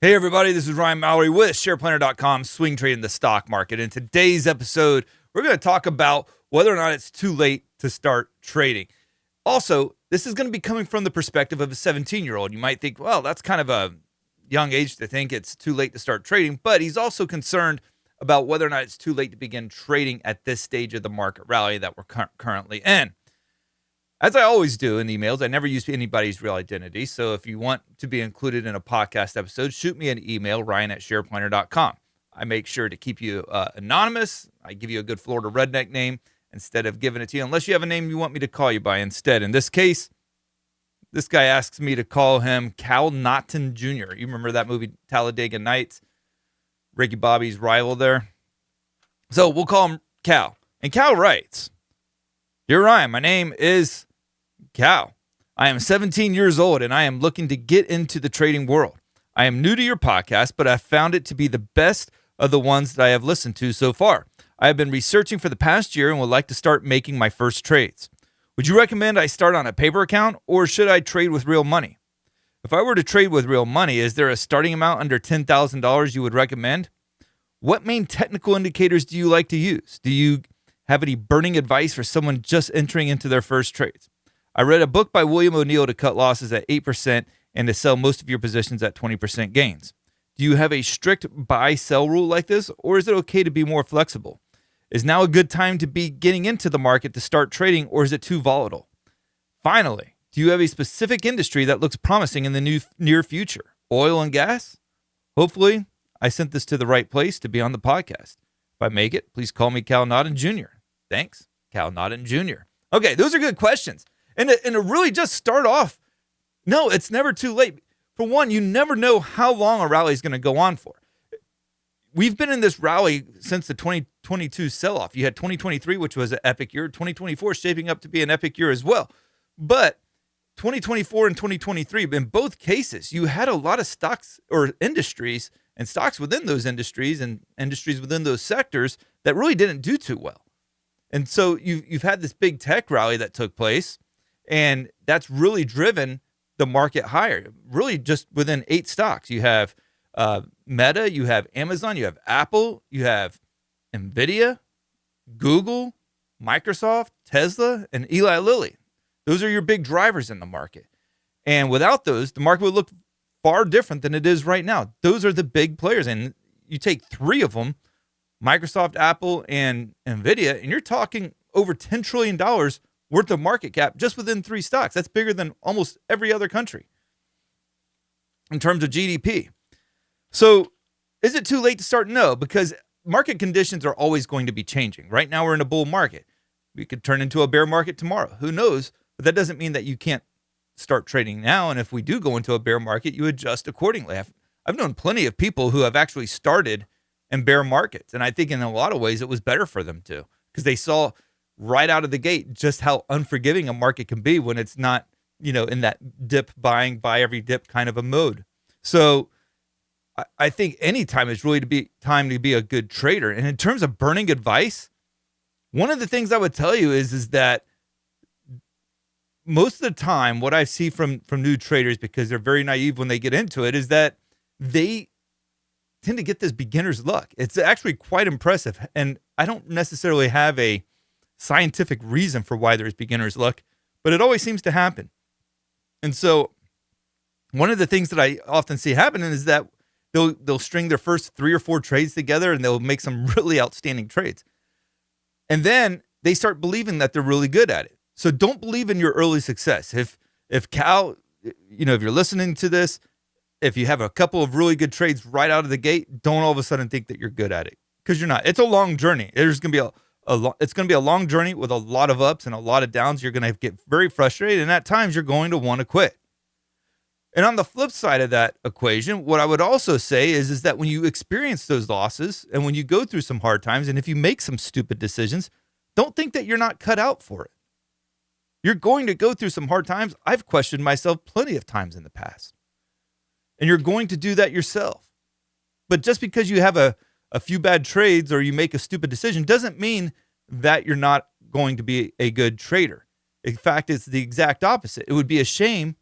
Hey everybody, this is Ryan Mallory with SharePlanner.com, swing trading the stock market. In today's episode, we're going to talk about whether or not it's too late to start trading. Also, this is going to be coming from the perspective of a 17-year-old. You might think, well, that's kind of a young age to think it's too late to start trading, but he's also concerned about whether or not it's too late to begin trading at this stage of the market rally that we're currently in. As I always do in emails, I never use anybody's real identity. So if you want to be included in a podcast episode, shoot me an email, ryan@shareplanner.com. I make sure to keep you anonymous. I give you a good Florida redneck name instead of giving it to you, unless you have a name you want me to call you by instead. In this case, this guy asks me to call him Cal Naughton Jr. You remember that movie, Talladega Nights? Ricky Bobby's rival there. So we'll call him Cal. And Cal writes, "Dear Ryan, my name is Cal. I am 17 years old and I am looking to get into the trading world. I am new to your podcast, but I found it to be the best of the ones that I have listened to so far. I have been researching for the past year and would like to start making my first trades. Would you recommend I start on a paper account or should I trade with real money? If I were to trade with real money, is there a starting amount under $10,000 you would recommend? What main technical indicators do you like to use? Do you have any burning advice for someone just entering into their first trades? I read a book by William O'Neill to cut losses at 8% and to sell most of your positions at 20% gains. Do you have a strict buy-sell rule like this, or is it okay to be more flexible? Is now a good time to be getting into the market to start trading, or is it too volatile? Finally, do you have a specific industry that looks promising in the near future? Oil and gas? Hopefully, I sent this to the right place to be on the podcast. If I make it, please call me Cal Naughton Jr. Thanks, Cal Naughton Jr. Okay, those are good questions. And to really just start off, no, it's never too late. For one, you never know how long a rally is going to go on for. We've been in this rally since the 2022 sell-off. You had 2023, which was an epic year. 2024 shaping up to be an epic year as well. But 2024 and 2023, in both cases, you had a lot of stocks or industries and stocks within those industries and industries within those sectors that really didn't do too well. And so you've had this big tech rally that took place, and that's really driven the market higher. Really just within 8 stocks. You have Meta, you have Amazon, you have Apple, you have NVIDIA, Google, Microsoft, Tesla, and Eli Lilly. Those are your big drivers in the market. And without those, the market would look far different than it is right now. Those are the big players. And you take 3 of them, Microsoft, Apple, and NVIDIA, and you're talking over $10 trillion worth of market cap just within 3 stocks. That's bigger than almost every other country in terms of GDP. So is it too late to start? No, because market conditions are always going to be changing. Right now we're in a bull market. We could turn into a bear market tomorrow. Who knows? But that doesn't mean that you can't start trading now. And if we do go into a bear market, you adjust accordingly. I've known plenty of people who have actually started in bear markets. And I think in a lot of ways it was better for them too, because they saw right out of the gate just how unforgiving a market can be when it's not, in that dip buying, buy every dip kind of a mode. So I think any time is really time to be a good trader. And in terms of burning advice, one of the things I would tell you is that most of the time, what I see from new traders, because they're very naive when they get into it, is that they tend to get this beginner's luck. It's actually quite impressive. And I don't necessarily have a scientific reason for why there's beginner's luck, but it always seems to happen. And so one of the things that I often see happening is that they'll string their first 3 or 4 trades together and they'll make some really outstanding trades. And then they start believing that they're really good at it. So don't believe in your early success. If Cal, if you're listening to this, if you have a couple of really good trades right out of the gate, don't all of a sudden think that you're good at it, because you're not. It's a long journey. There's going to be it's going to be a long journey with a lot of ups and a lot of downs. You're going to get very frustrated, and at times you're going to want to quit. And on the flip side of that equation, what I would also say is that when you experience those losses and when you go through some hard times, and if you make some stupid decisions, don't think that you're not cut out for it. You're going to go through some hard times. I've questioned myself plenty of times in the past. And you're going to do that yourself. But just because you have a few bad trades or you make a stupid decision doesn't mean that you're not going to be a good trader. In fact, it's the exact opposite. It would be a shame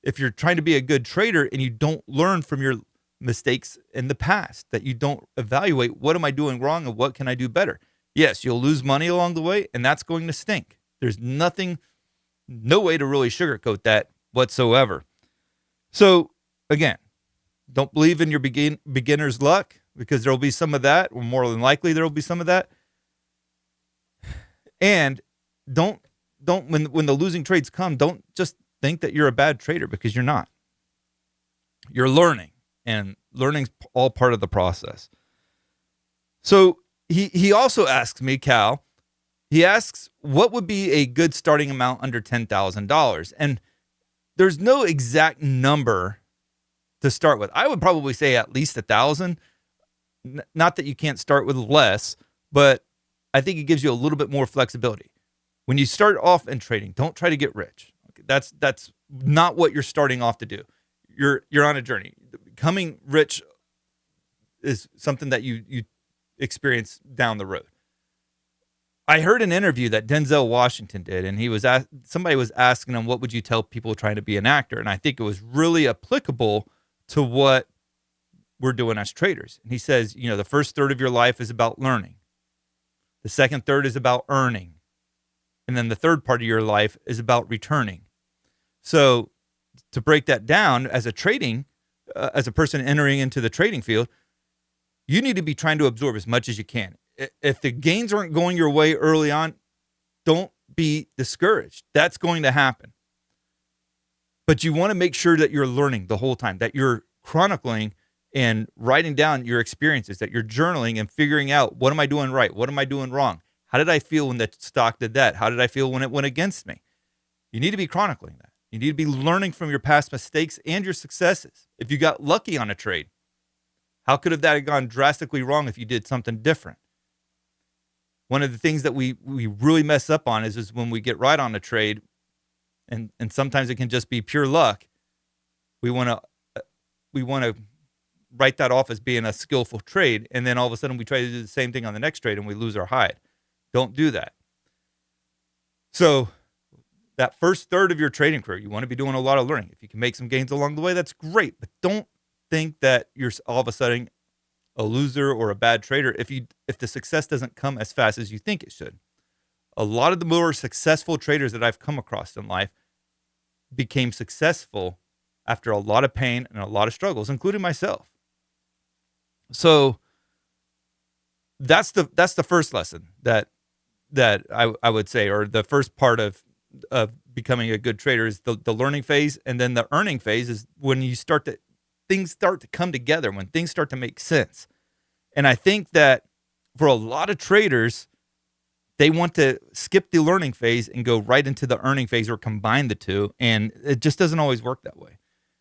if you're trying to be a good trader and you don't learn from your mistakes in the past, that you don't evaluate what am I doing wrong and what can I do better. Yes, you'll lose money along the way, and that's going to stink. There's no way to really sugarcoat that whatsoever. So again, don't believe in your beginner's luck, because there'll be some of that, or more than likely there'll be some of that. And don't when the losing trades come, don't just think that you're a bad trader, because you're not. You're learning, and learning's all part of the process. So he also asks me, Cal, he asks, what would be a good starting amount under $10,000? And there's no exact number to start with. I would probably say at least 1,000. Not that you can't start with less, but I think it gives you a little bit more flexibility. When you start off in trading, don't try to get rich. That's not what you're starting off to do. You're on a journey. Becoming rich is something that you experience down the road. I heard an interview that Denzel Washington did, and somebody was asking him, what would you tell people trying to be an actor? And I think it was really applicable to what we're doing as traders. And he says, the first third of your life is about learning. The second third is about earning. And then the third part of your life is about returning. So to break that down, as a person entering into the trading field, you need to be trying to absorb as much as you can. If the gains aren't going your way early on, don't be discouraged. That's going to happen. But you want to make sure that you're learning the whole time, that you're chronicling and writing down your experiences, that you're journaling and figuring out, what am I doing right? What am I doing wrong? How did I feel when the stock did that? How did I feel when it went against me? You need to be chronicling that. You need to be learning from your past mistakes and your successes. If you got lucky on a trade, how could that have gone drastically wrong if you did something different? One of the things that we really mess up on is when we get right on a trade, and sometimes it can just be pure luck. We want to write that off as being a skillful trade, and then all of a sudden we try to do the same thing on the next trade and we lose our hide. Don't do that. So that first third of your trading career, you want to be doing a lot of learning. If you can make some gains along the way, that's great. But don't think that you're all of a sudden a loser or a bad trader if the success doesn't come as fast as you think it should. A lot of the more successful traders that I've come across in life became successful after a lot of pain and a lot of struggles, including myself. So that's the first lesson that I would say, or the first part of becoming a good trader, is the learning phase. And then the earning phase is when things start to come together, when things start to make sense. And I think that for a lot of traders, they want to skip the learning phase and go right into the earning phase, or combine the two. And it just doesn't always work that way.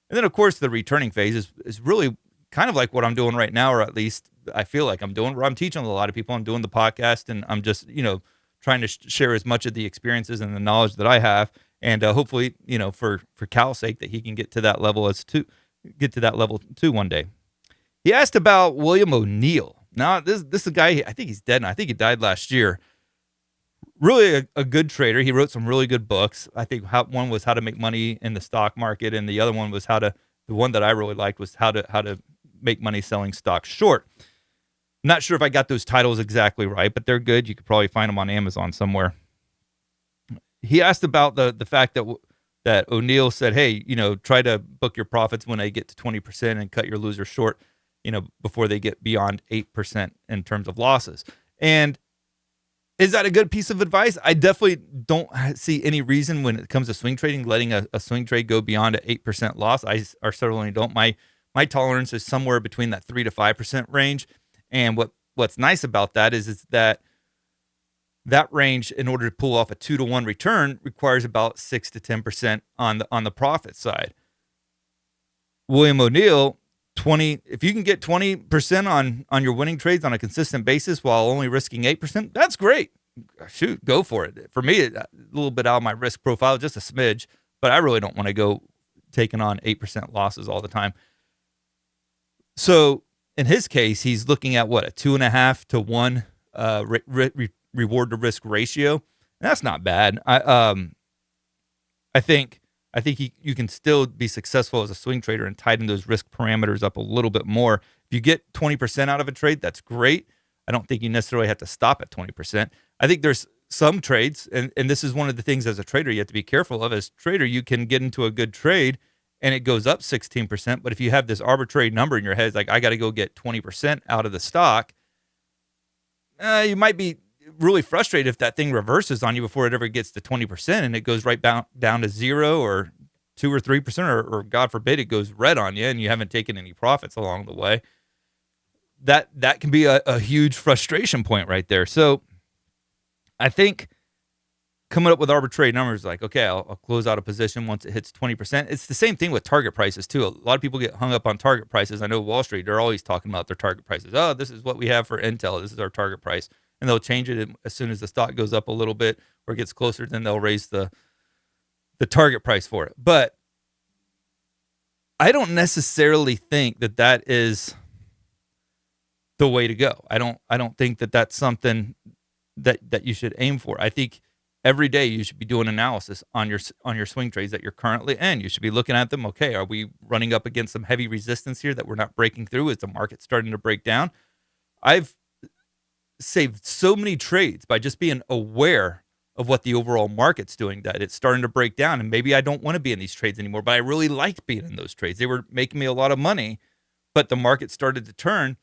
And then, of course, the returning phase is really kind of like what I'm doing right now, or at least I feel like I'm doing, where I'm teaching a lot of people. I'm doing the podcast, and I'm just, trying to share as much of the experiences and the knowledge that I have. And hopefully, for Cal's sake, that he can get to that level too one day. He asked about William O'Neill. Now, this is a guy, I think he's dead now. I think he died last year. Really a good trader. He wrote some really good books. I think one was How to Make Money in the Stock Market, and the other one was the one that I really liked was How to Make Money Selling Stocks Short. I'm not sure if I got those titles exactly right, but they're good. You could probably find them on Amazon somewhere. He asked about the fact that O'Neill said, hey, try to book your profits when they get to 20% and cut your losers short, before they get beyond 8% in terms of losses. And is that a good piece of advice? I definitely don't see any reason when it comes to swing trading, letting a swing trade go beyond an 8% loss. I certainly don't. My tolerance is somewhere between that 3 to 5% range. And what's nice about that is that range, in order to pull off a 2-to-1 return, requires about 6 to 10% on the profit side. William O'Neill, if you can get 20% on your winning trades on a consistent basis while only risking 8%, that's great. Shoot, go for it. For me, a little bit out of my risk profile, just a smidge, but I really don't want to go taking on 8% losses all the time. So in his case, he's looking at a 2.5 to 1 reward to risk ratio. And that's not bad. I think I think you can still be successful as a swing trader and tighten those risk parameters up a little bit more. If you get 20% out of a trade, that's great. I don't think you necessarily have to stop at 20%. I think there's some trades, and this is one of the things as a trader you have to be careful of. As a trader, you can get into a good trade and it goes up 16%. But if you have this arbitrary number in your head, it's like, I got to go get 20% out of the stock, you might be really frustrated if that thing reverses on you before it ever gets to 20% and it goes right down to 0 or 2 or 3%, or God forbid it goes red on you and you haven't taken any profits along the way. That can be a huge frustration point right there. So I think coming up with arbitrary numbers like, okay, I'll close out a position once it hits 20%. It's the same thing with target prices too. A lot of people get hung up on target prices. I know Wall Street, they're always talking about their target prices. Oh, this is what we have for Intel. This is our target price. And they'll change it as soon as the stock goes up a little bit or gets closer, then they'll raise the target price for it. But I don't necessarily think that is the way to go. I don't think that that's something that you should aim for. I think every day you should be doing analysis on your swing trades that you're currently in. You should be looking at them. Okay, are we running up against some heavy resistance here that we're not breaking through? Is the market starting to break down? I've saved so many trades by just being aware of what the overall market's doing, that it's starting to break down, and maybe I don't want to be in these trades anymore, but I really liked being in those trades. They were making me a lot of money, but the market started to turn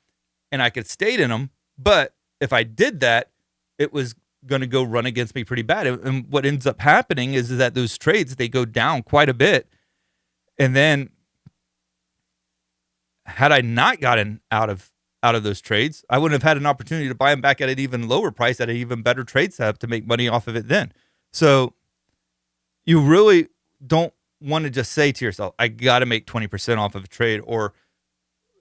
and I could stayed in them. But if I did that, it was going to go run against me pretty bad. And what ends up happening is that those trades, they go down quite a bit. And then had I not gotten out of those trades, I wouldn't have had an opportunity to buy them back at an even lower price at an even better trade setup to make money off of it then. So you really don't want to just say to yourself, I got to make 20% off of a trade, or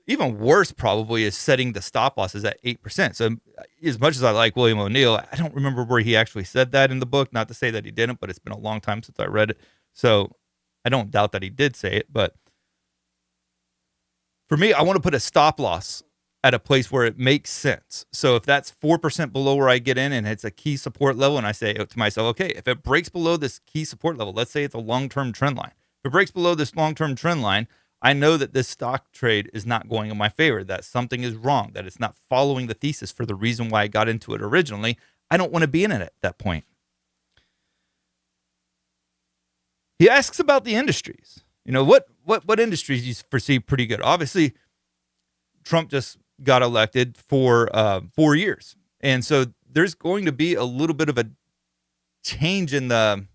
even worse probably is setting the stop losses at 8%. So as much as I like William O'Neill, I don't remember where he actually said that in the book. Not to say that he didn't, but it's been a long time since I read it. So I don't doubt that he did say it. But for me, I want to put a stop loss at a place where it makes sense. So if that's 4% below where I get in and it's a key support level, and I say to myself, okay, if it breaks below this key support level, let's say it's a long-term trend line. If it breaks below this long-term trend line, I know that this stock trade is not going in my favor, that something is wrong, that it's not following the thesis for the reason why I got into it originally. I don't want to be in it at that point. He asks about the industries. You know, what industries you foresee pretty good? Obviously, Trump just got elected for 4 years. And so there's going to be a little bit of a change in the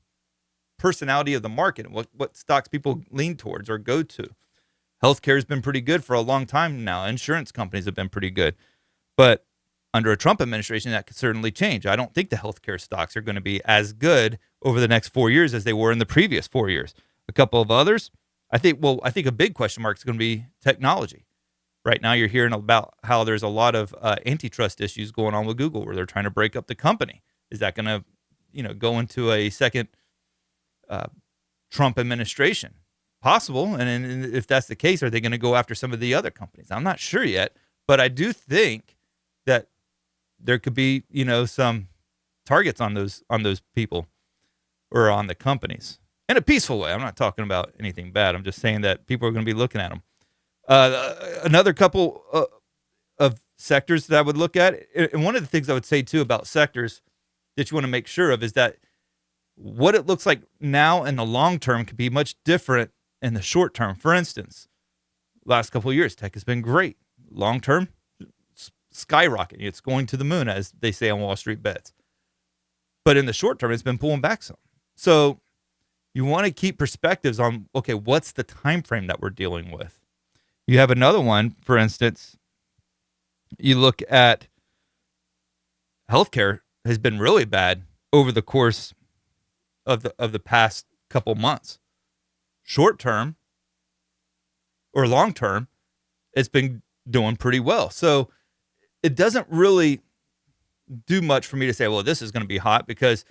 personality of the market and what stocks people lean towards or go to. Healthcare has been pretty good for a long time now. Insurance companies have been pretty good. But under a Trump administration, that could certainly change. I don't think the healthcare stocks are going to be as good over the next 4 years as they were in the previous 4 years. A couple of others, I think a big question mark is going to be technology. Right now, you're hearing about how there's a lot of antitrust issues going on with Google, where they're trying to break up the company. Is that going to, go into a second Trump administration? Possible. And if that's the case, are they going to go after some of the other companies? I'm not sure yet, but I do think that there could be, some targets on those people or on the companies in a peaceful way. I'm not talking about anything bad. I'm just saying that people are going to be looking at them. Another couple of sectors that I would look at, and one of the things I would say too about sectors that you want to make sure of is that what it looks like now in the long term could be much different in the short term. For instance, last couple of years, tech has been great. Long term, skyrocketing. It's going to the moon, as they say on Wall Street bets. But in the short term, it's been pulling back some. So you want to keep perspectives on, okay, what's the time frame that we're dealing with? You have another one, for instance, you look at healthcare has been really bad over the course of the past couple months. Short term or long term, it's been doing pretty well. So it doesn't really do much for me to say, well, this is going to be hot, because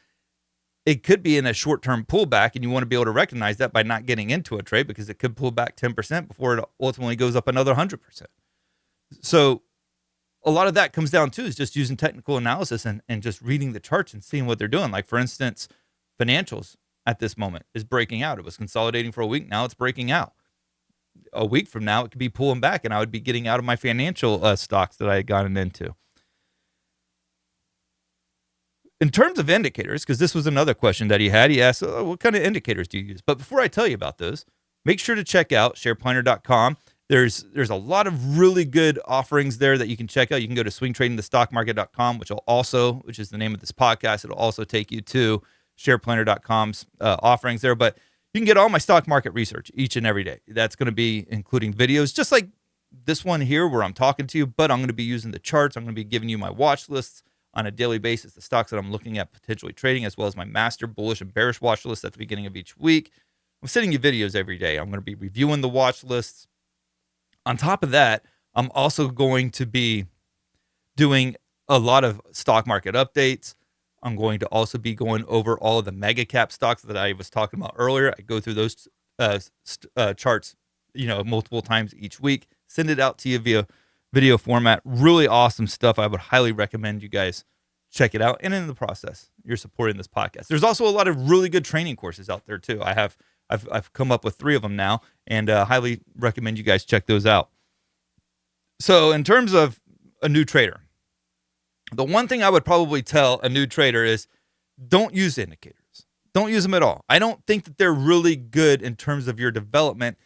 it could be in a short-term pullback, and you want to be able to recognize that by not getting into a trade, because it could pull back 10% before it ultimately goes up another 100%. So a lot of that comes down to is just using technical analysis and just reading the charts and seeing what they're doing. Like, for instance, financials. at this moment is breaking out. It was consolidating for a week. Now it's breaking out. A week from now, it could be pulling back, and I would be getting out of my financial stocks that I had gotten into. In terms of indicators, because this was another question that he asked, what kind of indicators do you use? But before I tell you about those, make sure to check out SharePlanner.com. There's a lot of really good offerings there that you can check out. You can go to swingtradingthestockmarket.com, which is the name of this podcast. It'll also take you to SharePlanner.com's offerings there. But you can get all my stock market research each and every day. That's going to be including videos, just like this one here where I'm talking to you, but I'm going to be using the charts. I'm going to be giving you my watch lists on a daily basis, the stocks that I'm looking at potentially trading, as well as my master bullish and bearish watch list at the beginning of each week. I'm sending you videos every day. I'm going to be reviewing the watch lists. On top of that, I'm also going to be doing a lot of stock market updates. I'm going to also be going over all of the mega cap stocks that I was talking about earlier. I go through those charts, multiple times each week, send it out to you via video format. Really awesome stuff. I would highly recommend you guys check it out. And in the process, you're supporting this podcast. There's also a lot of really good training courses out there too. I've come up with 3 of them now, and highly recommend you guys check those out. So in terms of a new trader, the one thing I would probably tell a new trader is don't use indicators. Don't use them at all. I don't think that they're really good in terms of your development.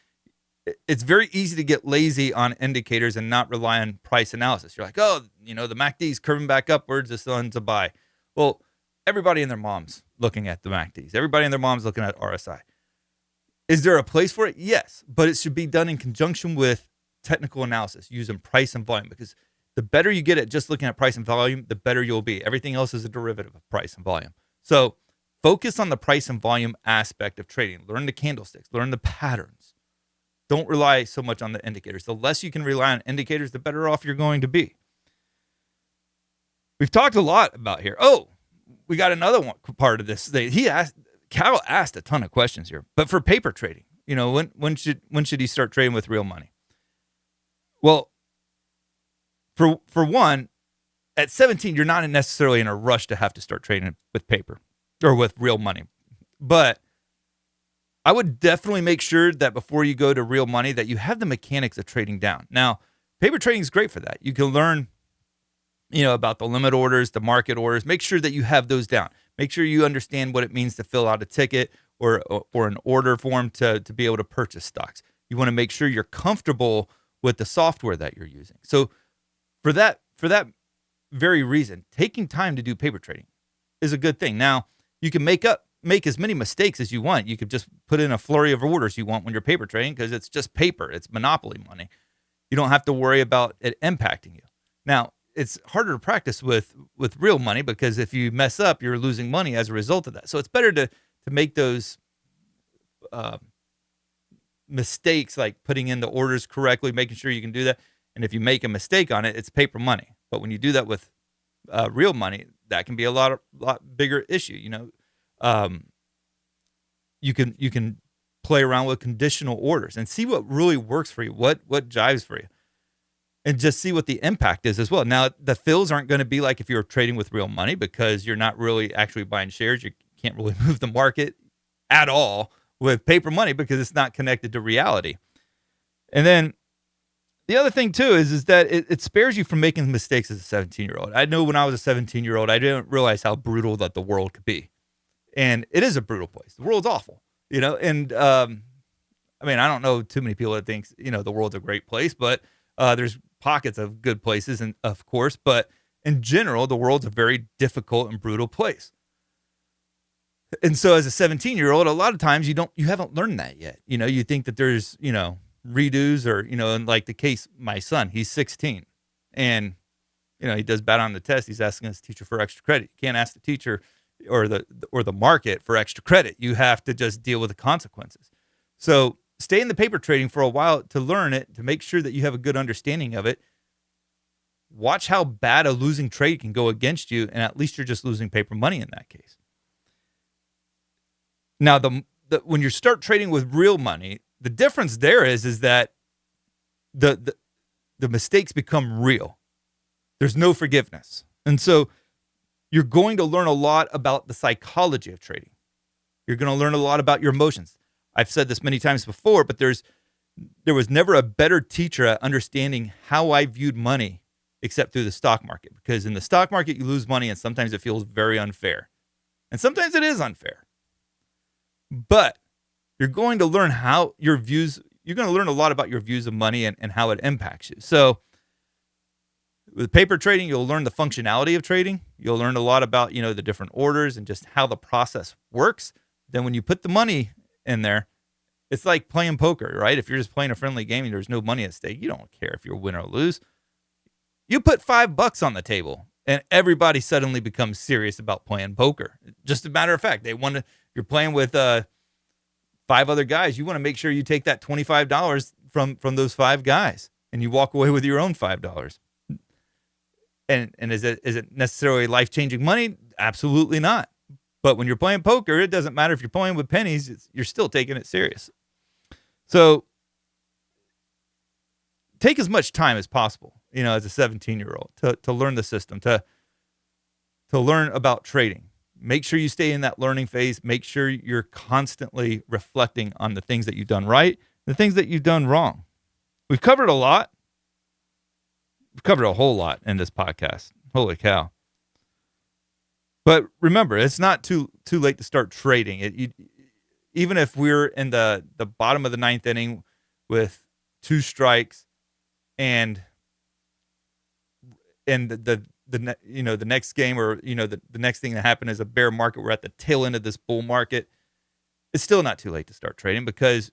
It's very easy to get lazy on indicators and not rely on price analysis. You're like, the MACD is curving back upwards. This one's a buy. Well, everybody and their mom's looking at the MACDs. Everybody and their mom's looking at RSI. Is there a place for it? Yes, but it should be done in conjunction with technical analysis using price and volume, because the better you get at just looking at price and volume, the better you'll be. Everything else is a derivative of price and volume. So focus on the price and volume aspect of trading. Learn the candlesticks, learn the patterns. Don't rely so much on the indicators. The less you can rely on indicators, the better off you're going to be. We've talked a lot about here. Oh, we got another one part of this. Cal asked a ton of questions here, but for paper trading, when should he start trading with real money? Well, for one, at 17, you're not necessarily in a rush to have to start trading with paper or with real money. But I would definitely make sure that before you go to real money that you have the mechanics of trading down. Now, paper trading is great for that. You can learn, about the limit orders, the market orders. Make sure that you have those down. Make sure you understand what it means to fill out a ticket or an order form to be able to purchase stocks. You want to make sure you're comfortable with the software that you're using. So for that very reason, taking time to do paper trading is a good thing. Now, you can make as many mistakes as you want. You could just put in a flurry of orders you want when you're paper trading because it's just paper. It's monopoly money. You don't have to worry about it impacting you. Now, it's harder to practice with real money because if you mess up, you're losing money as a result of that. So it's better to make those mistakes, like putting in the orders correctly, making sure you can do that. And if you make a mistake on it, it's paper money. But when you do that with real money, that can be a lot bigger issue. You can play around with conditional orders and see what really works for you, what jives for you, and just see what the impact is as well. Now, the fills aren't going to be like if you're trading with real money because you're not really actually buying shares. You can't really move the market at all with paper money because it's not connected to reality. And then the other thing too is that it spares you from making mistakes as a 17-year-old. I know when I was a 17-year-old, I didn't realize how brutal that the world could be. And it is a brutal place. The world's awful, and I don't know too many people that think, the world's a great place, but there's pockets of good places, and of course, but in general, the world's a very difficult and brutal place. And so as a 17-year-old, a lot of times you haven't learned that yet. You think that there's, redos or, in like the case, my son, he's 16 and, he does bad on the test. He's asking his teacher for extra credit. You can't ask the teacher or the market for extra credit. You have to just deal with the consequences. So stay in the paper trading for a while to learn it, to make sure that you have a good understanding of it. Watch how bad a losing trade can go against you. And at least you're just losing paper money in that case. Now, when you start trading with real money, the difference there is that the mistakes become real. There's no forgiveness. And so you're going to learn a lot about the psychology of trading. You're going to learn a lot about your emotions. I've said this many times before, but there was never a better teacher at understanding how I viewed money except through the stock market. Because in the stock market, you lose money, and sometimes it feels very unfair. And sometimes it is unfair. But you're going to learn you're going to learn a lot about your views of money and how it impacts you. So with paper trading, you'll learn the functionality of trading. You'll learn a lot about, the different orders and just how the process works. Then when you put the money in there, it's like playing poker, right? If you're just playing a friendly game and there's no money at stake, you don't care if you win or lose. You put $5 on the table and everybody suddenly becomes serious about playing poker. Just a matter of fact, you're playing with 5 other guys. You want to make sure you take that $25 from those 5 guys and you walk away with your own $5. And is it necessarily life-changing money? Absolutely not. But when you're playing poker, it doesn't matter if you're playing with pennies, you're still taking it serious. So take as much time as possible, as a 17-year-old to learn the system, to learn about trading. Make sure you stay in that learning phase. Make sure you're constantly reflecting on the things that you've done right, the things that you've done wrong. We've covered a lot. We've covered a whole lot in this podcast. Holy cow. But remember, it's not too late to start trading. Even if we're in the bottom of the 9th inning with 2 strikes and the next game or the next thing that happened is a bear market, we're at the tail end of this bull market, it's still not too late to start trading because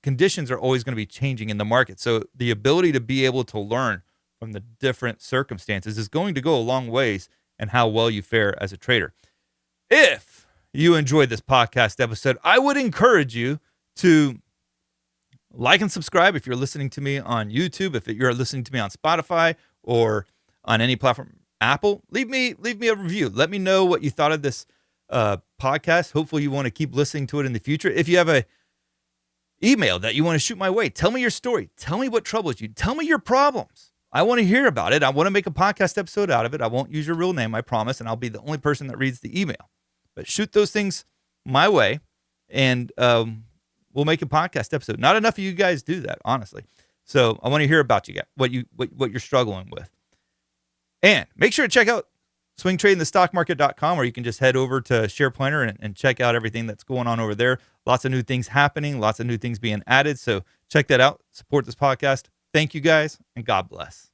conditions are always going to be changing in the market. So the ability to be able to learn from the different circumstances is going to go a long ways in how well you fare as a trader. If you enjoyed this podcast episode, I would encourage you to like and subscribe if you're listening to me on YouTube, if you're listening to me on Spotify or on any platform, Apple, leave me a review. Let me know what you thought of this podcast. Hopefully you want to keep listening to it in the future. If you have a email that you want to shoot my way, tell me your story. Tell me what troubles you. Tell me your problems. I want to hear about it. I want to make a podcast episode out of it. I won't use your real name, I promise, and I'll be the only person that reads the email. But shoot those things my way, and we'll make a podcast episode. Not enough of you guys do that, honestly. So I want to hear about you guys, what you're struggling with. And make sure to check out swingtradingthestockmarket.com, or you can just head over to SharePlanner and check out everything that's going on over there. Lots of new things happening, lots of new things being added. So check that out. Support this podcast. Thank you guys, and God bless.